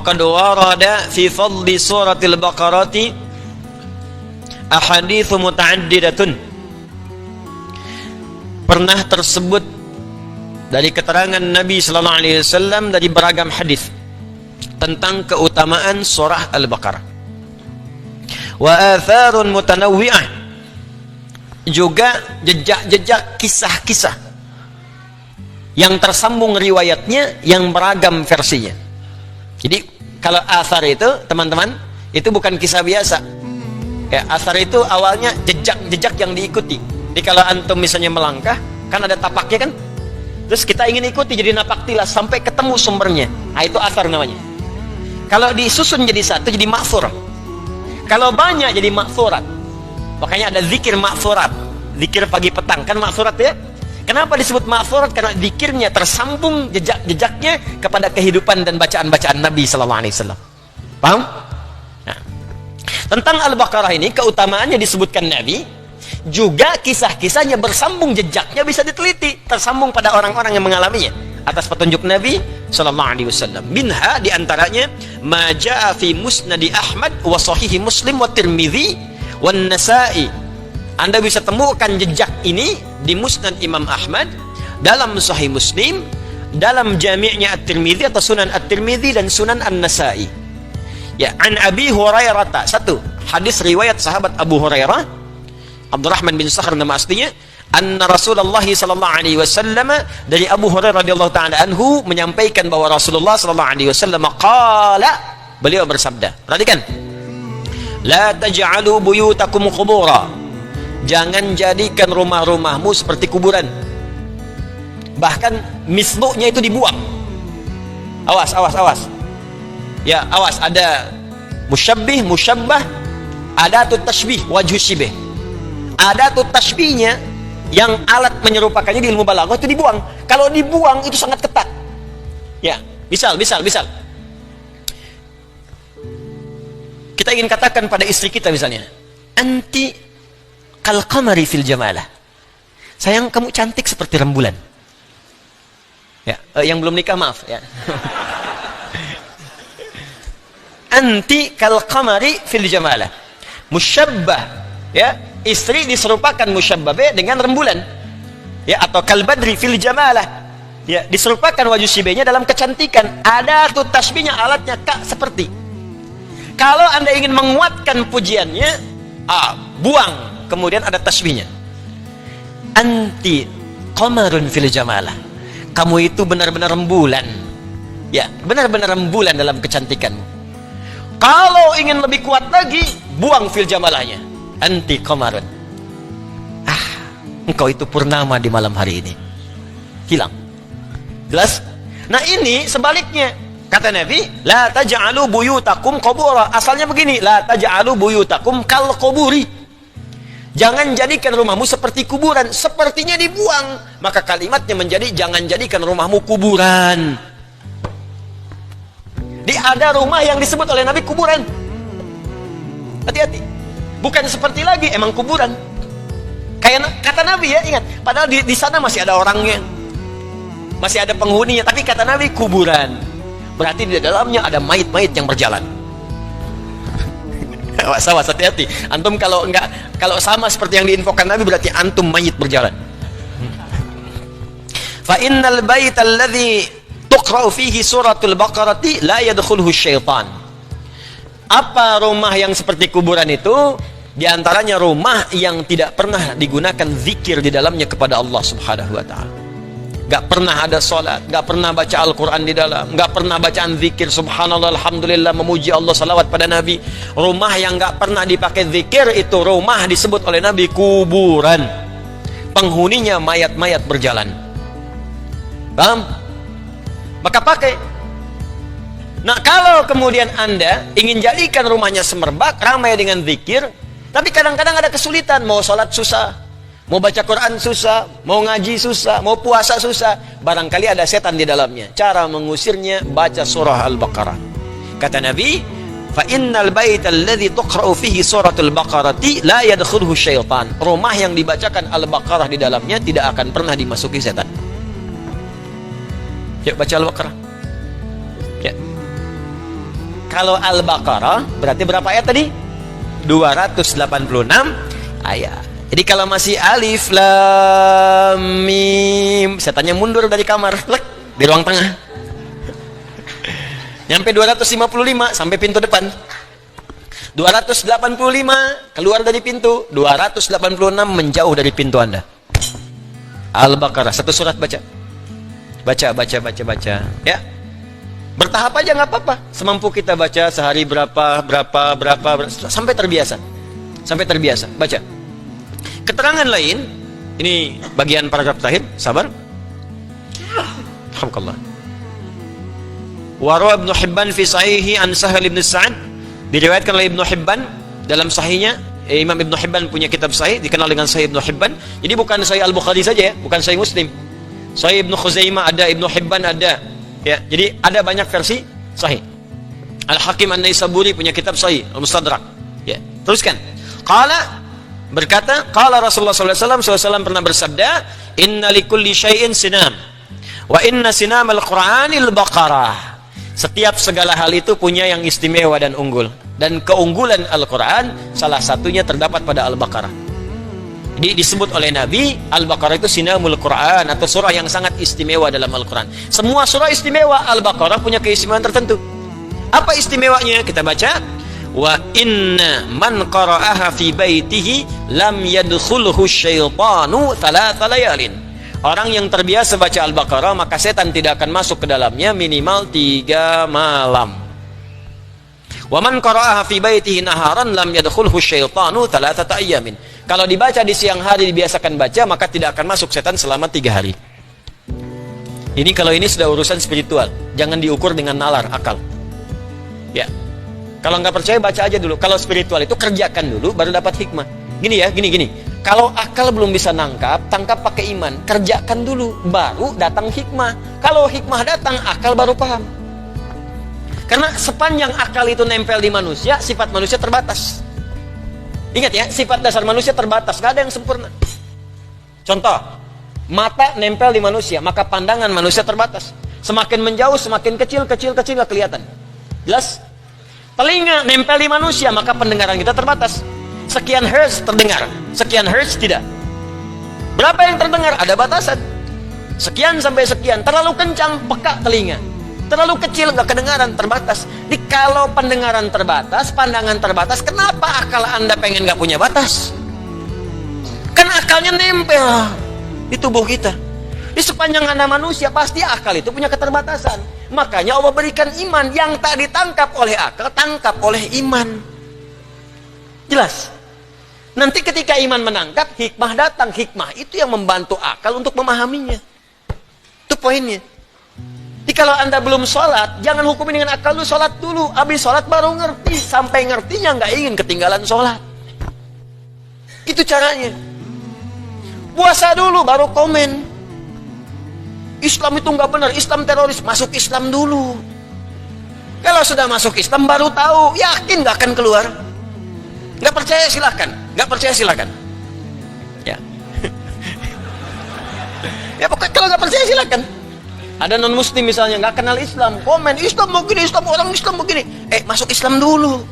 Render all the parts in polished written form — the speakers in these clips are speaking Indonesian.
qad warada fi fadli suratil baqarati ahadits mutaaddidatun. Pernah tersebut dari keterangan Nabi sallallahu alaihi wasallam dari beragam hadis tentang keutamaan surah Al-Baqarah. Wa atharun mutanawwi'ah, juga jejak-jejak kisah-kisah yang tersambung riwayatnya, yang beragam versinya. Jadi kalau athar itu teman-teman, itu bukan kisah biasa ya. Athar itu awalnya jejak-jejak yang diikuti. Jadi kalau antum misalnya melangkah, kan ada tapaknya kan, terus kita ingin ikuti jadi napak tilas sampai ketemu sumbernya, nah itu athar namanya. Kalau disusun jadi satu jadi ma'thur, kalau banyak jadi ma'thurat. Makanya ada zikir ma'thurat, zikir pagi petang, kan ma'thurat ya. Kenapa disebut ma'thurat? Karena zikirnya tersambung jejak-jejaknya kepada kehidupan dan bacaan-bacaan Nabi sallallahu alaihi wasallam. Paham? Nah, tentang Al-Baqarah ini keutamaannya disebutkan Nabi, juga kisah-kisahnya bersambung jejaknya bisa diteliti, tersambung pada orang-orang yang mengalaminya atas petunjuk Nabi sallallahu alaihi wasallam. Minha diantaranya ma jaa fi musnad Ahmad wa sahih Muslim wa Tirmidzi wan Nasa'i. Anda bisa temukan jejak ini di Musnad Imam Ahmad, dalam Sahih Muslim, dalam Jami'nya At-Tirmidzi atau Sunan At-Tirmidzi dan Sunan An-Nasa'i. Ya, an Abi Hurairah, satu hadis riwayat sahabat Abu Hurairah, Abdurrahman bin Sakhr nama aslinya, anna Rasulullah sallallahu alaihi wasallam, dari Abu Hurairah radhiyallahu taala anhu menyampaikan bahwa Rasulullah sallallahu alaihi wasallam qala, beliau bersabda, perhatikan, la taj'alu buyutakum qubura, jangan jadikan rumah-rumahmu seperti kuburan. Bahkan misluhnya itu dibuang. Awas, awas, awas. Ya, awas, ada musyabbih, musyabbah, adatut tashbih, wajhu syibih. Adatut tashbihnya yang alat menyerupakannya di ilmu balaghah itu dibuang. Kalau dibuang itu sangat ketat. Ya, misal. Kita ingin katakan pada istri kita misalnya, anti kal qamari fil jamalah. Sayang, kamu cantik seperti rembulan. Ya, yang belum nikah maaf ya. Anti kal qamari fil jamalah. Musyabbah, ya, istri diserupakan musyabbah dengan rembulan. Ya, atau kal badri fil jamalah. Ya, diserupakan wajhu syibihnya dalam kecantikan. Ada tuh tasbihnya, alatnya kak seperti. Kalau Anda ingin menguatkan pujiannya, buang. Kemudian ada tasbihnya. Anti qamarun fil jamalah. Kamu itu benar-benar rembulan. Ya, benar-benar rembulan dalam kecantikanmu. Kalau ingin lebih kuat lagi, buang fil jamalahnya. Anti qamarun. Engkau itu purnama di malam hari ini. Hilang. Jelas? Nah, ini sebaliknya. Kata Nabi, la taj'alu buyutakum qubura. Asalnya begini, la taj'alu buyutakum kal quburi. Jangan jadikan rumahmu seperti kuburan, sepertinya dibuang. Maka kalimatnya menjadi jangan jadikan rumahmu kuburan. Ada rumah yang disebut oleh Nabi kuburan. Hati-hati. Bukan seperti lagi, emang kuburan. Kayak kata Nabi ya, ingat. Padahal di sana masih ada orangnya, masih ada penghuninya, tapi kata Nabi kuburan. Berarti di dalamnya ada mayit-mayit yang berjalan. Awas, hati-hati. Antum kalau sama seperti yang diinfokan Nabi, berarti antum mayit berjalan. Fa innal bait alladhi tuqra'u fihi suratul baqarati la yadkhuluhu syaitan. Apa rumah yang seperti kuburan itu? Di antaranya rumah yang tidak pernah digunakan zikir di dalamnya kepada Allah Subhanahu wa taala. Gak pernah ada sholat, gak pernah baca Al-Quran di dalam, gak pernah bacaan zikir subhanallah, alhamdulillah, memuji Allah, salawat pada Nabi. Rumah yang gak pernah dipakai zikir itu rumah disebut oleh Nabi kuburan. Penghuninya mayat-mayat berjalan. Paham? Maka pakai. Nah, kalau kemudian Anda ingin jadikan rumahnya semerbak, ramai dengan zikir, tapi kadang-kadang ada kesulitan, mau sholat susah, mau baca Quran susah, mau ngaji susah, mau puasa susah, barangkali ada setan di dalamnya. Cara mengusirnya, baca surah Al-Baqarah. Kata Nabi, fa innal bait alladhi tuqra'u fihi suratul baqarati la yadkhuluhu syaitan. Rumah yang dibacakan Al-Baqarah di dalamnya tidak akan pernah dimasuki setan. Yuk baca Al-Baqarah. Ya. Kalau Al-Baqarah berarti berapa ayat tadi? 286 ayat. Jadi kalau masih alif lam mim, setannya mundur dari kamar, lek, di ruang tengah. Nyampe 255 sampai pintu depan. 285 keluar dari pintu, 286 menjauh dari pintu Anda. Al-Baqarah, satu surat baca. Baca. Ya. Bertahap aja nggak apa-apa. Semampu kita baca sehari berapa, sampai terbiasa. Baca. Keterangan lain, ini bagian paragraf terakhir, sabar. Alhamdulillah. Warawa Ibnu Hibban fi sahihi an Sahal bin Sa'ad, diriwayatkan oleh Ibnu Hibban dalam sahihnya. Imam Ibnu Hibban punya kitab sahih dikenal dengan Sahih Ibnu Hibban. Jadi bukan Sahih Al-Bukhari saja ya, bukan Sahih Muslim. Sahih Ibnu Khuzaimah ada, Ibnu Hibban ada. Ya, jadi ada banyak versi sahih. Al-Hakim An-Naisaburi punya kitab sahih, Al-Mustadrak. Ya, teruskan. Berkata, qala Rasulullah SAW pernah bersabda, inna likulli syai'in sinam, wa inna sinam al-Qur'anil Baqarah. Setiap segala hal itu punya yang istimewa dan unggul. Dan keunggulan Al-Quran salah satunya terdapat pada Al-Baqarah. Jadi disebut oleh Nabi, Al-Baqarah itu sinamul Quran, atau surah yang sangat istimewa dalam Al-Quran. Semua surah istimewa, Al-Baqarah punya keistimewaan tertentu. Apa istimewanya? Kita baca. Wa inna man qara'aha fi baitihi lam yadkhulhu syaitanu thalatha layalin. Orang yang terbiasa baca Al-Baqarah, maka setan tidak akan masuk ke dalamnya minimal 3 malam. Wa man qara'aha fi baitihi naharan lam yadkhulhu syaitanu thalathata ayyamin. Kalau dibaca di siang hari, dibiasakan baca, maka tidak akan masuk setan selama 3 hari. Ini kalau ini sudah urusan spiritual, jangan diukur dengan nalar, akal. Ya. Kalau nggak percaya, baca aja dulu. Kalau spiritual itu kerjakan dulu, baru dapat hikmah. Gini ya, gini. Kalau akal belum bisa nangkap, tangkap pakai iman. Kerjakan dulu, baru datang hikmah. Kalau hikmah datang, akal baru paham. Karena sepanjang akal itu nempel di manusia, sifat manusia terbatas. Ingat ya, sifat dasar manusia terbatas, nggak ada yang sempurna. Contoh, mata nempel di manusia, maka pandangan manusia terbatas. Semakin menjauh, semakin kecil nggak kelihatan. Jelas? Telinga nempel di manusia, maka pendengaran kita terbatas. Sekian hertz terdengar, sekian hertz tidak. Berapa yang terdengar? Ada batasan. Sekian sampai sekian, terlalu kencang, peka telinga. Terlalu kecil, nggak kedengaran, terbatas. Jadi kalau pendengaran terbatas, pandangan terbatas, kenapa akal Anda pengen nggak punya batas? Kan akalnya nempel di tubuh kita. Di sepanjang Anda manusia, pasti akal itu punya keterbatasan. Makanya Allah berikan iman yang tak ditangkap oleh akal, tangkap oleh iman. Jelas? Nanti ketika iman menangkap, hikmah datang. Hikmah itu yang membantu akal untuk memahaminya. Itu poinnya. Jadi kalau Anda belum sholat, jangan hukumin dengan akal, lu sholat dulu. Habis sholat baru ngerti. Sampai ngertinya nggak ingin ketinggalan sholat. Itu caranya. Puasa dulu baru komen. Islam itu nggak benar, Islam teroris. Masuk Islam dulu. Kalau sudah masuk Islam baru tahu, yakin nggak akan keluar. Nggak percaya silakan. Ya. Ya pokoknya kalau nggak percaya silakan. Ada non muslim misalnya nggak kenal Islam, komen Islam begini, Islam orang Islam begini. Masuk Islam dulu.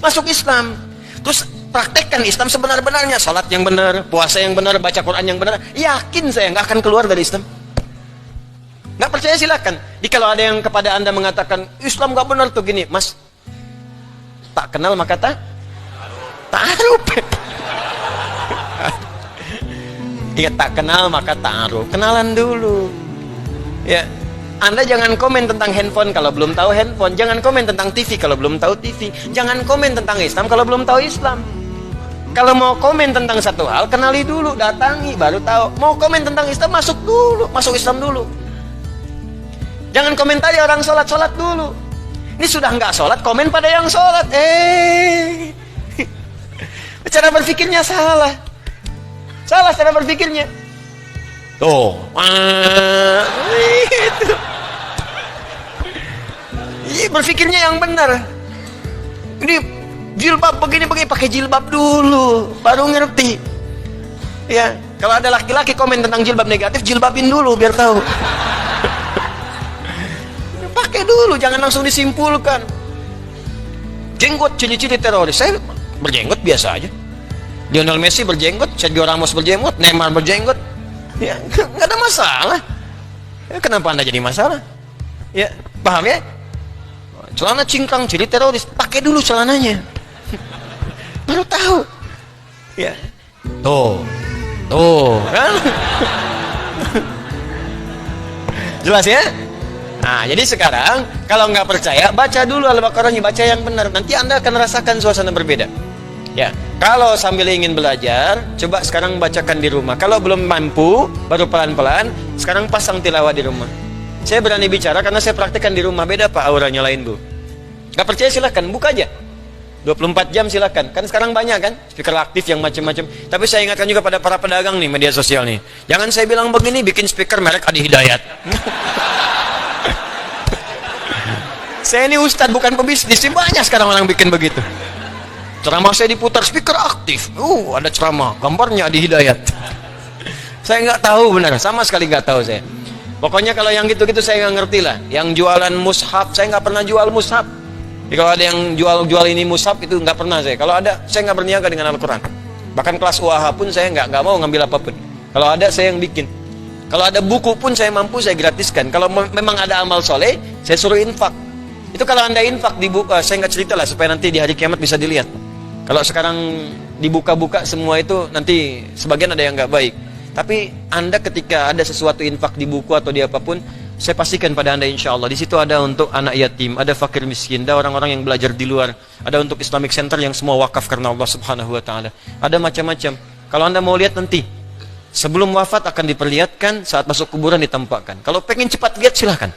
Masuk Islam. Terus praktekkan Islam sebenar-benarnya, salat yang benar, puasa yang benar, baca Quran yang benar. Yakin saya nggak akan keluar dari Islam. Nggak percaya silakan. Jadi kalau ada yang kepada Anda mengatakan Islam nggak benar tuh gini, Mas, tak kenal maka ta'aruf. Iya, tak kenal maka ta'aruf. Kenalan dulu. Ya, Anda jangan komen tentang handphone kalau belum tahu handphone. Jangan komen tentang TV kalau belum tahu TV. Jangan komen tentang Islam kalau belum tahu Islam. Kalau mau komen tentang satu hal, kenali dulu, datangi, baru tahu. Mau komen tentang Islam, masuk dulu, masuk Islam dulu. Jangan komentari orang sholat dulu. Ini sudah nggak sholat, komen pada yang sholat. Cara berpikirnya salah. Salah cara berpikirnya. Tuh. Itu. Berpikirnya yang benar. Ini jilbab begini pakai jilbab dulu, baru ngerti. Ya, kalau ada laki-laki komen tentang jilbab negatif, jilbabin dulu biar tahu. Pakai dulu, jangan langsung disimpulkan. Jenggot ciri-ciri teroris. Saya berjenggot biasa aja. Lionel Messi berjenggot, Sergio Ramos berjenggot, Neymar berjenggot. Ya, nggak ada masalah. Ya, kenapa Anda jadi masalah? Ya, paham ya? Celana cingkrang ciri teroris, pakai dulu celananya. Baru tahu. Ya. Tuh. Kan? Jelas ya? Nah, jadi sekarang kalau nggak percaya, baca dulu Al-Baqarahnya, baca yang benar. Nanti Anda akan rasakan suasana berbeda. Ya, kalau sambil ingin belajar, coba sekarang bacakan di rumah. Kalau belum mampu, baru pelan-pelan, sekarang pasang tilawah di rumah. Saya berani bicara karena saya praktekkan di rumah. Beda Pak, auranya lain Bu. Nggak percaya silahkan, buka aja. 24 jam silakan. Kan sekarang banyak kan speaker aktif yang macam-macam. Tapi saya ingatkan juga pada para pedagang nih media sosial nih. Jangan saya bilang begini bikin speaker merek Adi Hidayat. Saya ini ustadz bukan pebisnis. Banyak sekarang orang bikin begitu. Ceramah saya diputar speaker aktif. Ada ceramah, gambarnya Adi Hidayat. Saya nggak tahu benar, sama sekali nggak tahu saya. Pokoknya kalau yang gitu-gitu saya nggak ngerti lah. Yang jualan mushaf, saya nggak pernah jual mushaf. Jadi kalau ada yang jual ini mushaf itu nggak pernah saya. Kalau ada, saya nggak berniaga dengan Al-Quran. Bahkan kelas UAH pun saya nggak mau ngambil apapun. Kalau ada saya yang bikin. Kalau ada buku pun saya mampu saya gratiskan. Kalau memang ada amal soleh, saya suruh infak. Itu kalau Anda infak di buku, saya nggak cerita lah supaya nanti di hari kiamat bisa dilihat. Kalau sekarang dibuka-buka semua itu nanti sebagian ada yang nggak baik. Tapi Anda ketika ada sesuatu infak di buku atau di apapun, saya pastikan pada Anda insya Allah di situ ada untuk anak yatim, ada fakir miskin, ada orang-orang yang belajar di luar, ada untuk Islamic Center yang semua wakaf karena Allah Subhanahu Wa Taala. Ada macam-macam. Kalau Anda mau lihat nanti sebelum wafat akan diperlihatkan, saat masuk kuburan ditampakkan. Kalau pengen cepat lihat silahkan.